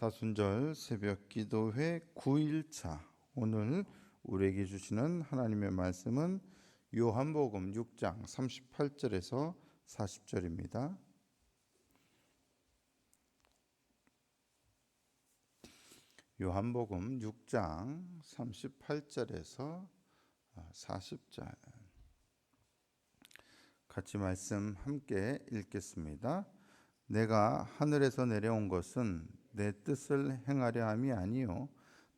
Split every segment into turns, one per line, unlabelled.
사순절 새벽 기도회 9일차. 오늘 우리에게 주시는 하나님의 말씀은 요한복음 6장 38절에서 40절입니다. 요한복음 6장 38절에서 40절. 같이 말씀 함께 읽겠습니다. 내가 하늘에서 내려온 것은 내 뜻을 행하려 함이 아니요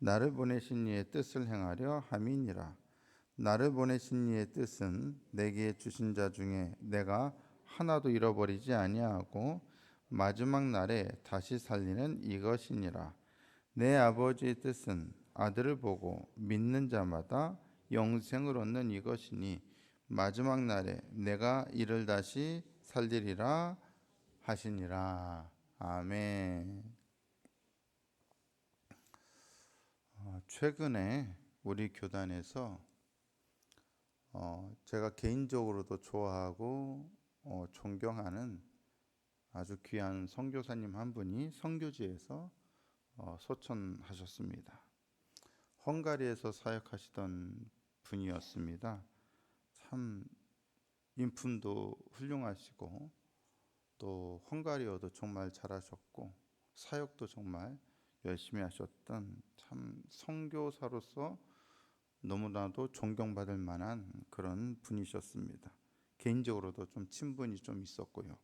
나를 보내신 이의 뜻을 행하려 함이니라. 나를 보내신 이의 뜻은 내게 주신 자 중에 내가 하나도 잃어버리지 아니하고 마지막 날에 다시 살리는 이것이니라. 내 아버지의 뜻은 아들을 보고 믿는 자마다 영생을 얻는 이것이니 마지막 날에 내가 이를 다시 살리리라 하시니라. 아멘. 최근에 우리 교단에서 제가 개인적으로도 좋아하고 존경하는 아주 귀한 선교사님 한 분이 선교지에서 소천하셨습니다. 헝가리에서 사역하시던 분이었습니다. 참 인품도 훌륭하시고 또 헝가리어도 정말 잘하셨고 사역도 정말 열심히 하셨던 참 선교사로서 너무나도 존경받을 만한 그런 분이셨습니다. 개인적으로도 좀 친분이 좀 있었고요.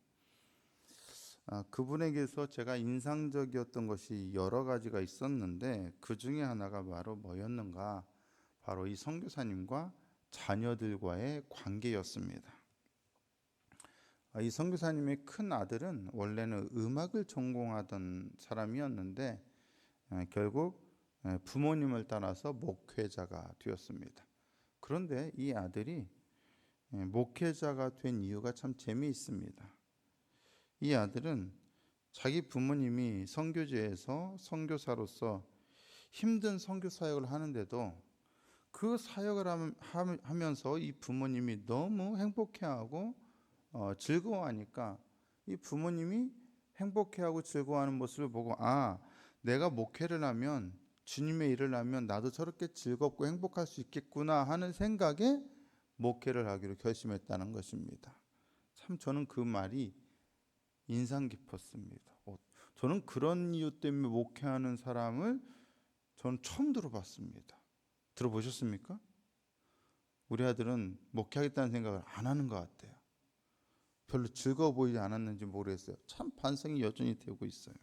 그분에게서 제가 인상적이었던 것이 여러 가지가 있었는데 그 중에 하나가 바로 뭐였는가? 바로 이 선교사님과 자녀들과의 관계였습니다. 이 선교사님의 큰 아들은 원래는 음악을 전공하던 사람이었는데 결국 부모님을 따라서 목회자가 되었습니다. 그런데 이 아들이 목회자가 된 이유가 참 재미있습니다. 이 아들은 자기 부모님이 선교지에서 선교사로서 힘든 선교 사역을 하는데도 그 사역을 하면서 이 부모님이 너무 행복해하고 즐거워하니까 이 부모님이 행복해하고 즐거워하는 모습을 보고 내가 목회를 하면 주님의 일을 하면 나도 저렇게 즐겁고 행복할 수 있겠구나 하는 생각에 목회를 하기로 결심했다는 것입니다. 참 저는 그 말이 인상 깊었습니다. 저는 그런 이유 때문에 목회하는 사람을 저는 처음 들어봤습니다. 들어보셨습니까? 우리 아들은 목회하겠다는 생각을 안 하는 것 같아요. 별로 즐거워 보이지 않았는지 모르겠어요. 참 반성이 여전히 되고 있어요.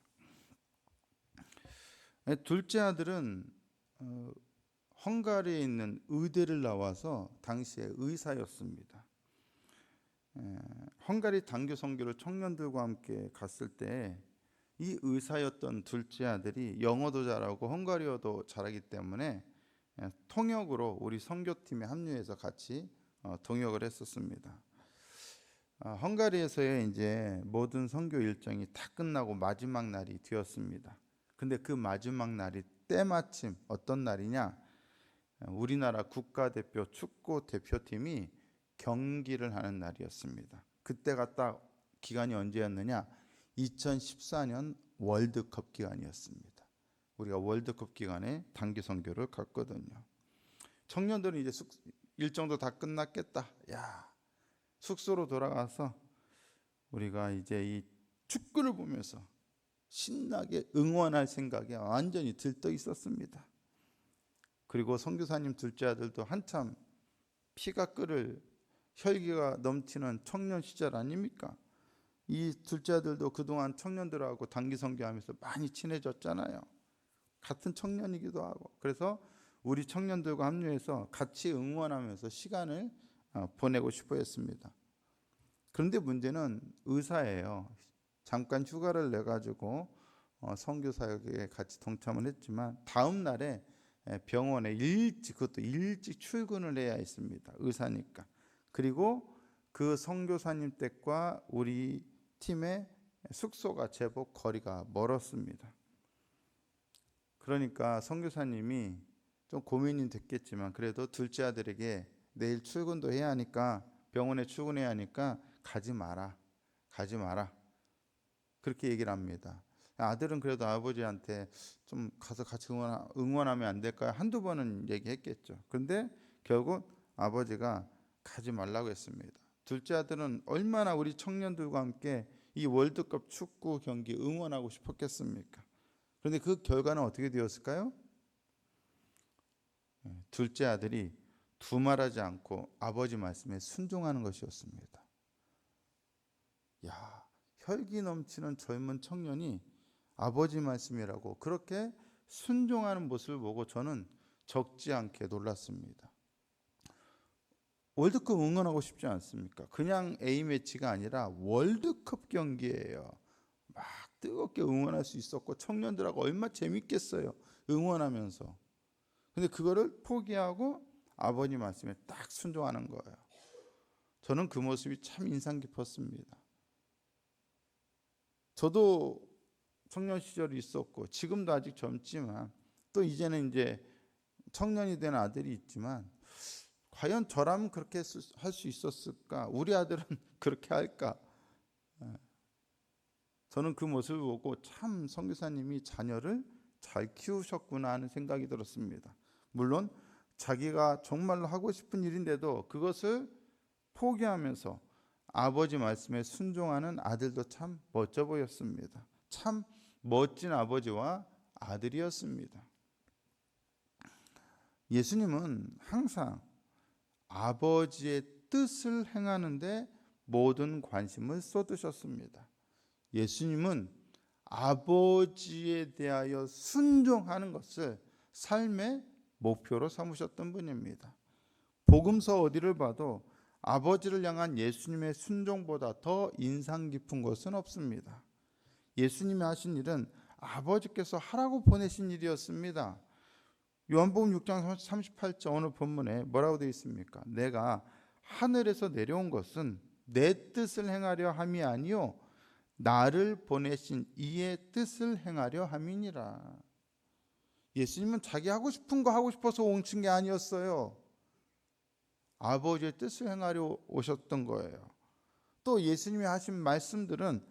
둘째 아들은 헝가리에 있는 의대를 나와서 당시에 의사였습니다. 헝가리 단교 선교를 청년들과 함께 갔을 때 이 의사였던 둘째 아들이 영어도 잘하고 헝가리어도 잘하기 때문에 통역으로 우리 선교팀에 합류해서 같이 동역을 했었습니다. 헝가리에서의 이제 모든 선교 일정이 다 끝나고 마지막 날이 되었습니다. 근데 그 마지막 날이 때마침 어떤 날이냐? 우리나라 국가대표 축구 대표팀이 경기를 하는 날이었습니다. 그때가 딱 기간이 언제였느냐? 2014년 월드컵 기간이었습니다. 우리가 월드컵 기간에 단기 선교를 갔거든요. 청년들은 이제 일정도 다 끝났겠다. 숙소로 돌아가서 우리가 이제 이 축구를 보면서 신나게 응원할 생각에 완전히 들떠 있었습니다. 그리고 선교사님 둘째 아들도 한참 피가 끓을 혈기가 넘치는 청년 시절 아닙니까? 이 둘째 아들도 그동안 청년들하고 단기 선교하면서 많이 친해졌잖아요. 같은 청년이기도 하고. 그래서 우리 청년들과 합류해서 같이 응원하면서 시간을 보내고 싶어 했습니다. 그런데 문제는 의사예요. 잠깐 휴가를 내가지고 선교 사역에 같이 동참을 했지만 다음 날에 병원에 그것도 일찍 출근을 해야 했습니다. 의사니까. 그리고 그 선교사님 댁과 우리 팀의 숙소가 제법 거리가 멀었습니다. 그러니까 선교사님이 좀 고민이 됐겠지만 그래도 둘째 아들에게 내일 출근도 해야 하니까 병원에 출근해야 하니까 가지 마라. 그렇게 얘기를 합니다. 아들은 그래도 아버지한테 좀 가서 같이 응원하면 안 될까요? 한두 번은 얘기했겠죠. 그런데 결국 아버지가 가지 말라고 했습니다. 둘째 아들은 얼마나 우리 청년들과 함께 이 월드컵 축구 경기 응원하고 싶었겠습니까? 그런데 그 결과는 어떻게 되었을까요? 둘째 아들이 두말하지 않고 아버지 말씀에 순종하는 것이었습니다. 야, 혈기 넘치는 젊은 청년이 아버지 말씀이라고 그렇게 순종하는 모습을 보고 저는 적지 않게 놀랐습니다. 월드컵 응원하고 싶지 않습니까? 그냥 A매치가 아니라 월드컵 경기예요. 막 뜨겁게 응원할 수 있었고 청년들하고 얼마나 재밌겠어요. 응원하면서. 근데 그거를 포기하고 아버지 말씀에 딱 순종하는 거예요. 저는 그 모습이 참 인상 깊었습니다. 저도 청년 시절이 있었고 지금도 아직 젊지만 또 이제는 이제 청년이 된 아들이 있지만 과연 저라면 그렇게 할 수 있었을까? 우리 아들은 그렇게 할까? 저는 그 모습을 보고 참 선교사님이 자녀를 잘 키우셨구나 하는 생각이 들었습니다. 물론 자기가 정말로 하고 싶은 일인데도 그것을 포기하면서 아버지 말씀에 순종하는 아들도 참 멋져 보였습니다. 참 멋진 아버지와 아들이었습니다. 예수님은 항상 아버지의 뜻을 행하는데 모든 관심을 쏟으셨습니다. 예수님은 아버지에 대하여 순종하는 것을 삶의 목표로 삼으셨던 분입니다. 복음서 어디를 봐도 아버지를 향한 예수님의 순종보다 더 인상 깊은 것은 없습니다. 예수님이 하신 일은 아버지께서 하라고 보내신 일이었습니다. 요한복음 6장 38절 오늘 본문에 뭐라고 되어 있습니까? 내가 하늘에서 내려온 것은 내 뜻을 행하려 함이 아니요 나를 보내신 이의 뜻을 행하려 함이니라. 예수님은 자기 하고 싶은 거 하고 싶어서 오신 게 아니었어요. 아버지의 뜻을 행하려 오셨던 거예요. 또 예수님이 하신 말씀들은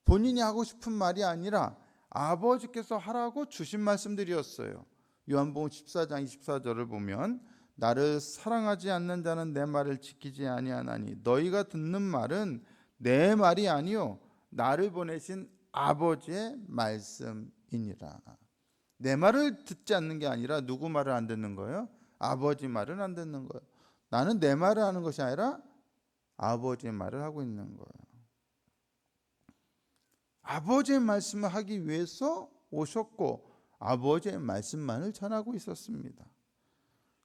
본인이 하고 싶은 말이 아니라 아버지께서 하라고 주신 말씀들이었어요. 요한복음 14장 24절을 보면 나를 사랑하지 않는 자는 내 말을 지키지 아니하나니 너희가 듣는 말은 내 말이 아니요 나를 보내신 아버지의 말씀이니라. 내 말을 듣지 않는 게 아니라 누구 말을 안 듣는 거예요? 아버지 말을 안 듣는 거예요. 나는 내 말을 하는 것이 아니라 아버지의 말을 하고 있는 거예요. 아버지의 말씀을 하기 위해서 오셨고 아버지의 말씀만을 전하고 있었습니다.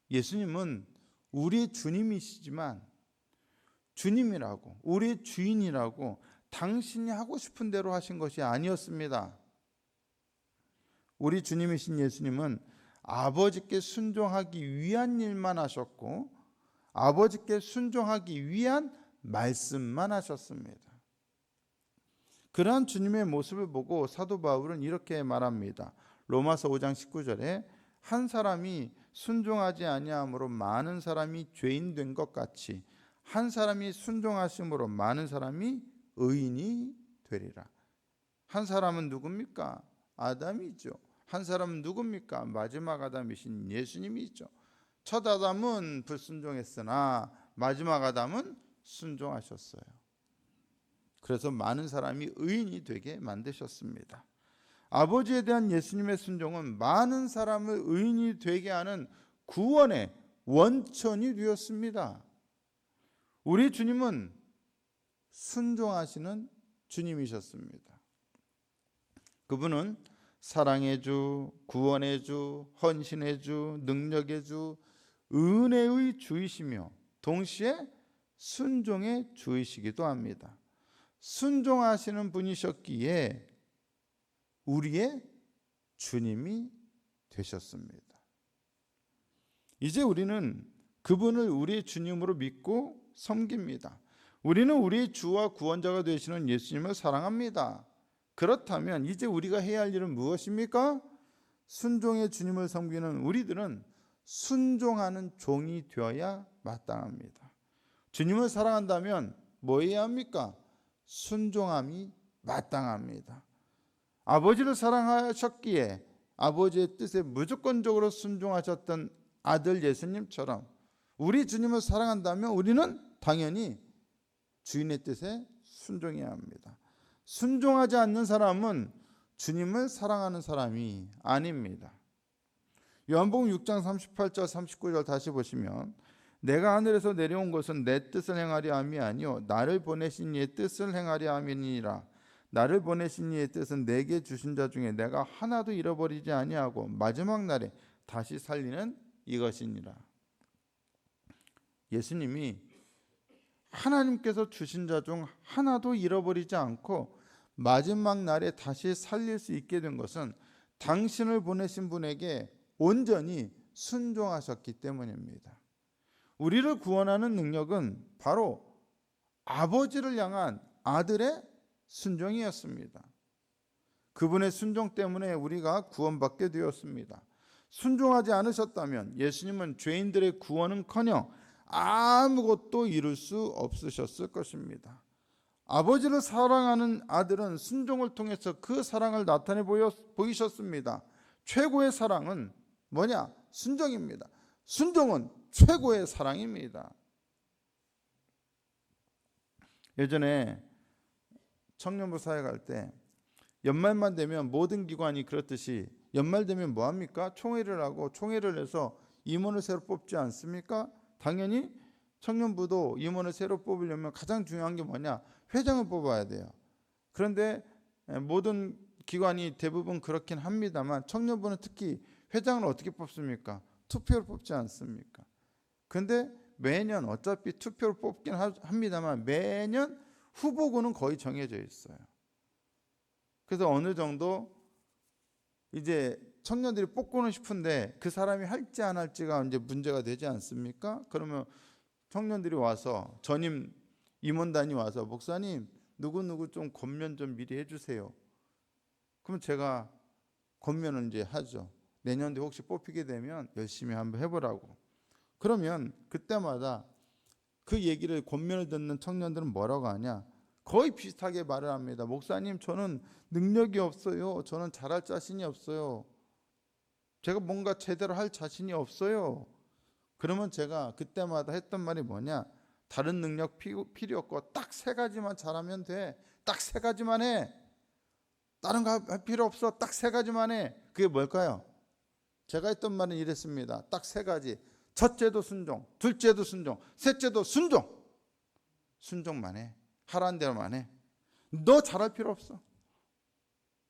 예수님은 우리의 주님이시지만 주님이라고 우리의 주인이라고 당신이 하고 싶은 대로 하신 것이 아니었습니다. 우리 주님이신 예수님은 아버지께 순종하기 위한 일만 하셨고 아버지께 순종하기 위한 말씀만 하셨습니다. 그러한 주님의 모습을 보고 사도 바울은 이렇게 말합니다. 로마서 5장 19절에 한 사람이 순종하지 아니함으로 많은 사람이 죄인 된 것 같이 한 사람이 순종하심으로 많은 사람이 의인이 되리라. 한 사람은 누굽니까? 아담이죠. 한 사람은 누굽니까? 마지막 아담이신 예수님이죠. 첫 아담은 불순종했으나 마지막 아담은 순종하셨어요. 그래서 많은 사람이 의인이 되게 만드셨습니다. 아버지에 대한 예수님의 순종은 많은 사람을 의인이 되게 하는 구원의 원천이 되었습니다. 우리 주님은 순종하시는 주님이셨습니다. 그분은 사랑의 주, 구원의 주, 헌신의 주, 능력의 주, 은혜의 주이시며 동시에 순종의 주이시기도 합니다. 순종하시는 분이셨기에 우리의 주님이 되셨습니다. 이제 우리는 그분을 우리의 주님으로 믿고 섬깁니다. 우리는 우리의 주와 구원자가 되시는 예수님을 사랑합니다. 그렇다면 이제 우리가 해야 할 일은 무엇입니까? 순종의 주님을 섬기는 우리들은 순종하는 종이 되어야 마땅합니다. 주님을 사랑한다면 뭐 해야 합니까? 순종함이 마땅합니다. 아버지를 사랑하셨기에 아버지의 뜻에 무조건적으로 순종하셨던 아들 예수님처럼 우리 주님을 사랑한다면 우리는 당연히 주인의 뜻에 순종해야 합니다. 순종하지 않는 사람은 주님을 사랑하는 사람이 아닙니다. 요한복음 6장 38절 39절 다시 보시면 내가 하늘에서 내려온 것은 내 뜻을 행하려 함이 아니요 나를 보내신 이의 뜻을 행하려 함이니라. 나를 보내신 이의 뜻은 내게 주신 자 중에 내가 하나도 잃어버리지 아니하고 마지막 날에 다시 살리는 이것이니라. 예수님이 하나님께서 주신 자 중 하나도 잃어버리지 않고 마지막 날에 다시 살릴 수 있게 된 것은 당신을 보내신 분에게 온전히 순종하셨기 때문입니다. 우리를 구원하는 능력은 바로 아버지를 향한 아들의 순종이었습니다. 그분의 순종 때문에 우리가 구원받게 되었습니다. 순종하지 않으셨다면 예수님은 죄인들의 구원은커녕 아무것도 이룰 수 없으셨을 것입니다. 아버지를 사랑하는 아들은 순종을 통해서 그 사랑을 나타내 보이셨습니다. 최고의 사랑은 뭐냐? 순종입니다. 순종은 최고의 사랑입니다. 예전에 청년부 사회 갈 때 연말만 되면 모든 기관이 그렇듯이 연말 되면 뭐합니까? 총회를 하고 총회를 해서 임원을 새로 뽑지 않습니까? 당연히 청년부도 임원을 새로 뽑으려면 가장 중요한 게 뭐냐? 회장을 뽑아야 돼요. 그런데 모든 기관이 대부분 그렇긴 합니다만 청년부는 특히 회장을 어떻게 뽑습니까? 투표로 뽑지 않습니까? 그런데 매년 어차피 투표로 뽑긴 합니다만 매년 후보군은 거의 정해져 있어요. 그래서 어느 정도 이제 청년들이 뽑고는 싶은데 그 사람이 할지 안 할지가 이제 문제가 되지 않습니까? 그러면 청년들이 와서 전임 임원단이 와서 목사님 누구누구 좀 권면 좀 미리 해주세요. 그럼 제가 권면을 이제 하죠. 내년도에 혹시 뽑히게 되면 열심히 한번 해보라고. 그러면 그때마다 그 얘기를 권면을 듣는 청년들은 뭐라고 하냐? 거의 비슷하게 말을 합니다. 목사님 저는 능력이 없어요. 저는 잘할 자신이 없어요. 제가 뭔가 제대로 할 자신이 없어요. 그러면 제가 그때마다 했던 말이 뭐냐? 다른 능력 필요 없고 딱 세 가지만 잘하면 돼. 딱 세 가지만 해. 다른 거 할 필요 없어. 딱 세 가지만 해. 그게 뭘까요? 제가 했던 말은 이랬습니다. 딱 세 가지. 첫째도 순종, 둘째도 순종, 셋째도 순종. 순종만 해. 하라는 대로만 해. 너 잘할 필요 없어.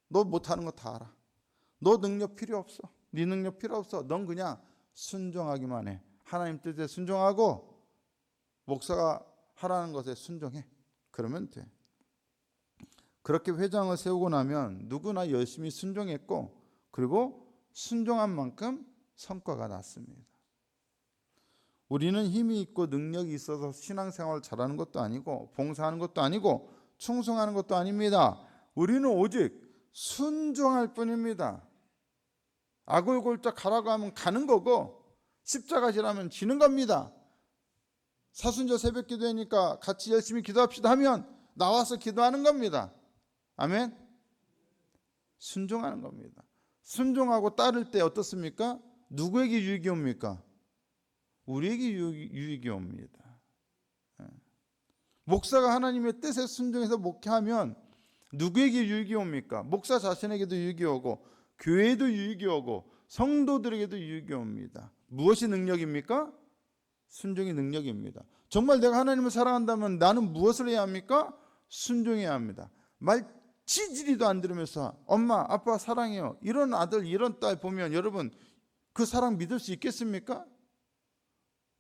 너 못하는 거 다 알아. 너 능력 필요 없어. 네 능력 필요 없어. 넌 그냥 순종하기만 해. 하나님 뜻에 순종하고 목사가 하라는 것에 순종해. 그러면 돼. 그렇게 회장을 세우고 나면 누구나 열심히 순종했고 그리고 순종한 만큼 성과가 났습니다. 우리는 힘이 있고 능력이 있어서 신앙생활을 잘하는 것도 아니고 봉사하는 것도 아니고 충성하는 것도 아닙니다. 우리는 오직 순종할 뿐입니다. 아골골짝 가라고 하면 가는 거고 십자가 지라면 지는 겁니다. 사순절 새벽 기도회니까 같이 열심히 기도합시다 하면 나와서 기도하는 겁니다. 아멘. 순종하는 겁니다. 순종하고 따를 때 어떻습니까? 누구에게 유익이 옵니까? 우리에게 유익이 옵니다. 목사가 하나님의 뜻에 순종해서 목회하면 누구에게 유익이 옵니까? 목사 자신에게도 유익이 오고 교회에도 유익이 오고 성도들에게도 유익이 옵니다. 무엇이 능력입니까? 순종이 능력입니다. 정말 내가 하나님을 사랑한다면 나는 무엇을 해야 합니까? 순종해야 합니다. 말 치지리도 안 들으면서 엄마 아빠 사랑해요 이런 아들 이런 딸 보면 여러분 그 사랑 믿을 수 있겠습니까?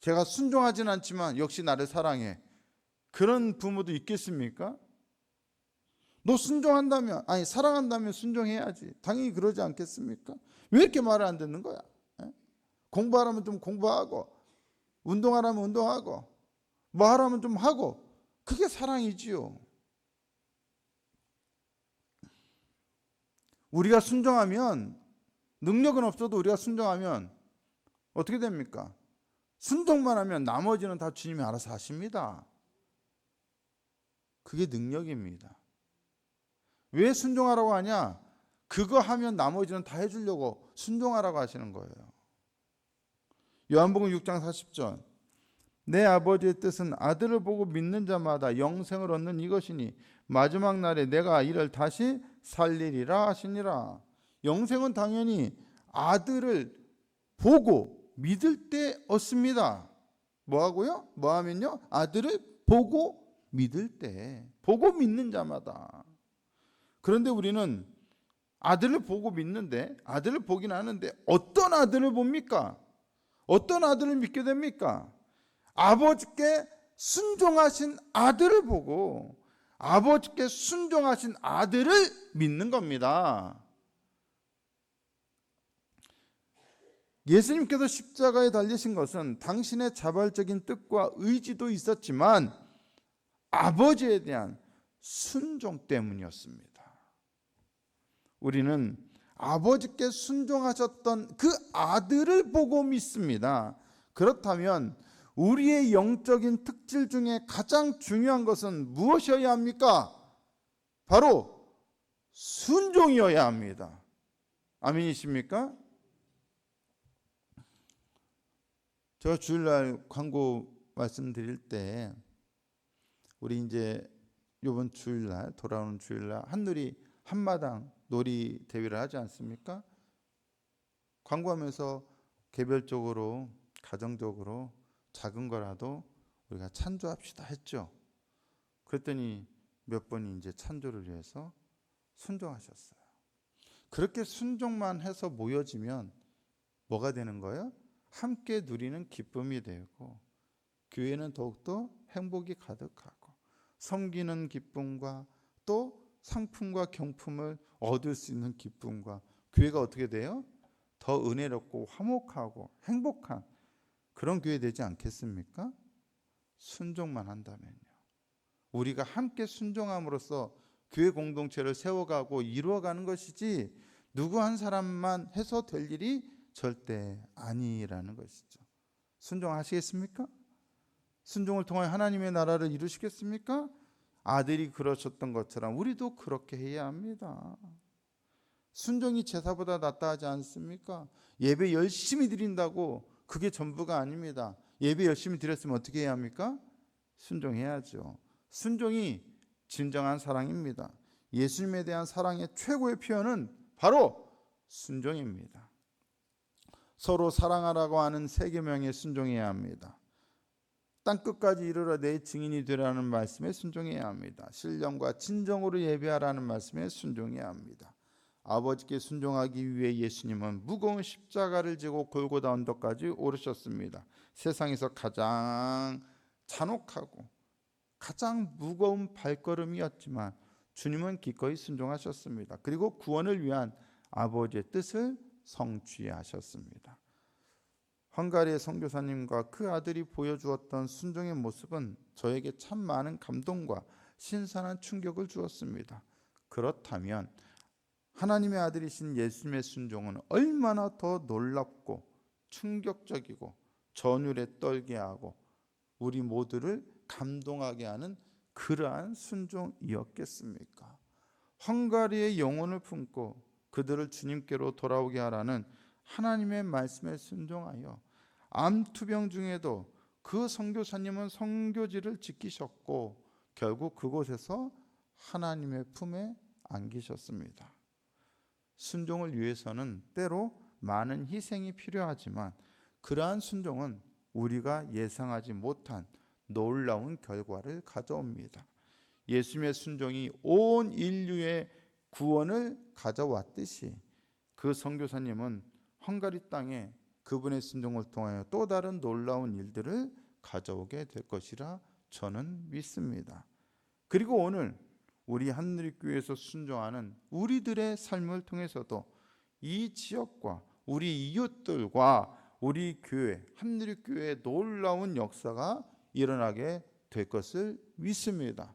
제가 순종하진 않지만 역시 나를 사랑해 그런 부모도 있겠습니까? 너 순종한다면 아니 사랑한다면 순종해야지 당연히 그러지 않겠습니까? 왜 이렇게 말을 안 듣는 거야? 공부하라면 좀 공부하고 운동하라면 운동하고 뭐 하라면 좀 하고 그게 사랑이지요. 우리가 순종하면 능력은 없어도 우리가 순종하면 어떻게 됩니까? 순종만 하면 나머지는 다 주님이 알아서 하십니다. 그게 능력입니다. 왜 순종하라고 하냐? 그거 하면 나머지는 다 해주려고 순종하라고 하시는 거예요. 요한복음 6장 40절 내 아버지의 뜻은 아들을 보고 믿는 자마다 영생을 얻는 이것이니 마지막 날에 내가 이를 다시 살리리라 하시니라. 영생은 당연히 아들을 보고 믿을 때 얻습니다. 뭐하고요? 뭐하면요? 아들을 보고 믿을 때, 보고 믿는 자마다. 그런데 우리는 아들을 보고 믿는데, 아들을 보긴 하는데 어떤 아들을 봅니까? 어떤 아들을 믿게 됩니까? 아버지께 순종하신 아들을 보고 아버지께 순종하신 아들을 믿는 겁니다. 예수님께서 십자가에 달리신 것은 당신의 자발적인 뜻과 의지도 있었지만 아버지에 대한 순종 때문이었습니다. 우리는 아버지께 순종하셨던 그 아들을 보고 믿습니다. 그렇다면 우리의 영적인 특질 중에 가장 중요한 것은 무엇이어야 합니까? 바로 순종이어야 합니다. 아멘이십니까? 저 주일날 광고 말씀드릴 때 우리 이제 이번 주일날 돌아오는 주일날 한누리 한마당 놀이 대회를 하지 않습니까? 광고하면서 개별적으로 가정적으로 작은 거라도 우리가 찬조합시다 했죠. 그랬더니 몇 분이 이제 찬조를 위해서 순종하셨어요. 그렇게 순종만 해서 모여지면 뭐가 되는 거예요? 함께 누리는 기쁨이 되고 교회는 더욱더 행복이 가득하고 섬기는 기쁨과 또 상품과 경품을 얻을 수 있는 기쁨과 교회가 어떻게 돼요? 더 은혜롭고 화목하고 행복한 그런 교회 되지 않겠습니까? 순종만 한다면요. 우리가 함께 순종함으로써 교회 공동체를 세워가고 이루어가는 것이지 누구 한 사람만 해서 될 일이 절대 아니라는 것이죠. 순종하시겠습니까? 순종을 통해 하나님의 나라를 이루시겠습니까? 아들이 그러셨던 것처럼 우리도 그렇게 해야 합니다. 순종이 제사보다 낫다 하지 않습니까? 예배 열심히 드린다고 그게 전부가 아닙니다. 예배 열심히 드렸으면 어떻게 해야 합니까? 순종해야죠. 순종이 진정한 사랑입니다. 예수님에 대한 사랑의 최고의 표현은 바로 순종입니다. 서로 사랑하라고 하는 세 계명에 순종해야 합니다. 땅끝까지 이르러 내 증인이 되라는 말씀에 순종해야 합니다. 신령과 진정으로 예배하라는 말씀에 순종해야 합니다. 아버지께 순종하기 위해 예수님은 무거운 십자가를 지고 골고다 언덕까지 오르셨습니다. 세상에서 가장 잔혹하고 가장 무거운 발걸음이었지만 주님은 기꺼이 순종하셨습니다. 그리고 구원을 위한 아버지의 뜻을 성취하셨습니다. 헝가리의 선교사님과 그 아들이 보여주었던 순종의 모습은 저에게 참 많은 감동과 신선한 충격을 주었습니다. 그렇다면 하나님의 아들이신 예수님의 순종은 얼마나 더 놀랍고 충격적이고 전율에 떨게 하고 우리 모두를 감동하게 하는 그러한 순종이었겠습니까? 헝가리의 영혼을 품고 그들을 주님께로 돌아오게 하라는 하나님의 말씀에 순종하여 암투병 중에도 그 선교사님은 선교지를 지키셨고 결국 그곳에서 하나님의 품에 안기셨습니다. 순종을 위해서는 때로 많은 희생이 필요하지만 그러한 순종은 우리가 예상하지 못한 놀라운 결과를 가져옵니다. 예수님의 순종이 온 인류의 구원을 가져왔듯이 그 선교사님은 헝가리 땅에 그분의 순종을 통하여 또 다른 놀라운 일들을 가져오게 될 것이라 저는 믿습니다. 그리고 오늘 우리 한누리교회에서 순종하는 우리들의 삶을 통해서도 이 지역과 우리 이웃들과 우리 교회, 한누리교회의 놀라운 역사가 일어나게 될 것을 믿습니다.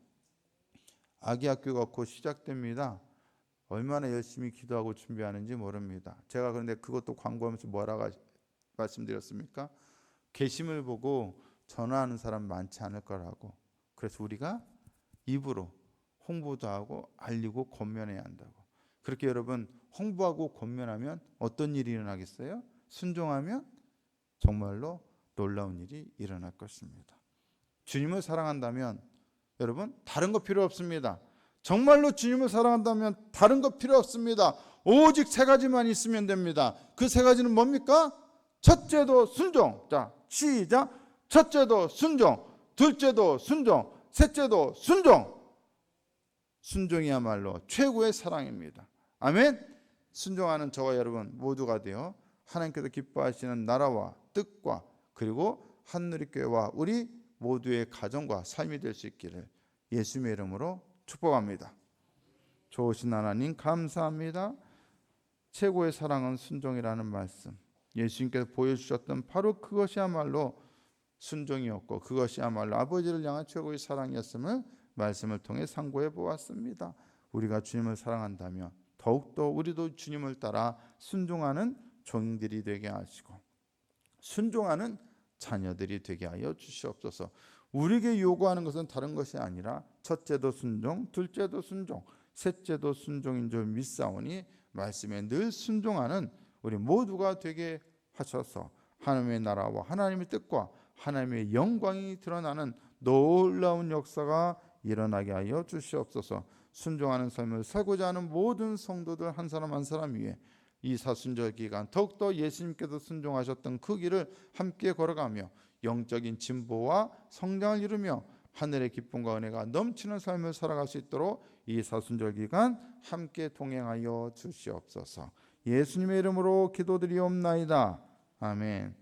아기학교가 곧 시작됩니다. 얼마나 열심히 기도하고 준비하는지 모릅니다. 제가 그런데 그것도 광고하면서 뭐라고 말씀드렸습니까? 게시물 보고 전화하는 사람 많지 않을 거라고. 그래서 우리가 입으로 홍보도 하고 알리고 권면해야 한다고. 그렇게 여러분 홍보하고 권면하면 어떤 일이 일어나겠어요? 순종하면 정말로 놀라운 일이 일어날 것입니다. 주님을 사랑한다면 여러분 다른 거 필요 없습니다. 정말로 주님을 사랑한다면 다른 거 필요 없습니다. 오직 세 가지만 있으면 됩니다. 그 세 가지는 뭡니까? 첫째도 순종. 자, 시작. 첫째도 순종, 둘째도 순종, 셋째도 순종. 순종이야말로 최고의 사랑입니다. 아멘. 순종하는 저와 여러분 모두가 되어 하나님께서 기뻐하시는 나라와 뜻과 그리고 한누리교회와 우리 모두의 가정과 삶이 될 수 있기를 예수님의 이름으로 축복합니다. 좋으신 하나님 감사합니다. 최고의 사랑은 순종이라는 말씀, 예수님께서 보여주셨던 바로 그것이야말로 순종이었고 그것이야말로 아버지를 향한 최고의 사랑이었음을 말씀을 통해 상고해 보았습니다. 우리가 주님을 사랑한다면 더욱더 우리도 주님을 따라 순종하는 종들이 되게 하시고 순종하는 자녀들이 되게 하여 주시옵소서. 우리에게 요구하는 것은 다른 것이 아니라 첫째도 순종, 둘째도 순종, 셋째도 순종인 줄 믿사오니 말씀에 늘 순종하는 우리 모두가 되게 하셔서 하나님의 나라와 하나님의 뜻과 하나님의 영광이 드러나는 놀라운 역사가 일어나게 하여 주시옵소서. 순종하는 삶을 살고자 하는 모든 성도들 한 사람 한 사람 위에 이 사순절 기간 더욱더 예수님께서 순종하셨던 그 길을 함께 걸어가며 영적인 진보와 성장을 이루며 하늘의 기쁨과 은혜가 넘치는 삶을 살아갈 수 있도록 이 사순절 기간 함께 동행하여 주시옵소서. 예수님의 이름으로 기도드리옵나이다. 아멘.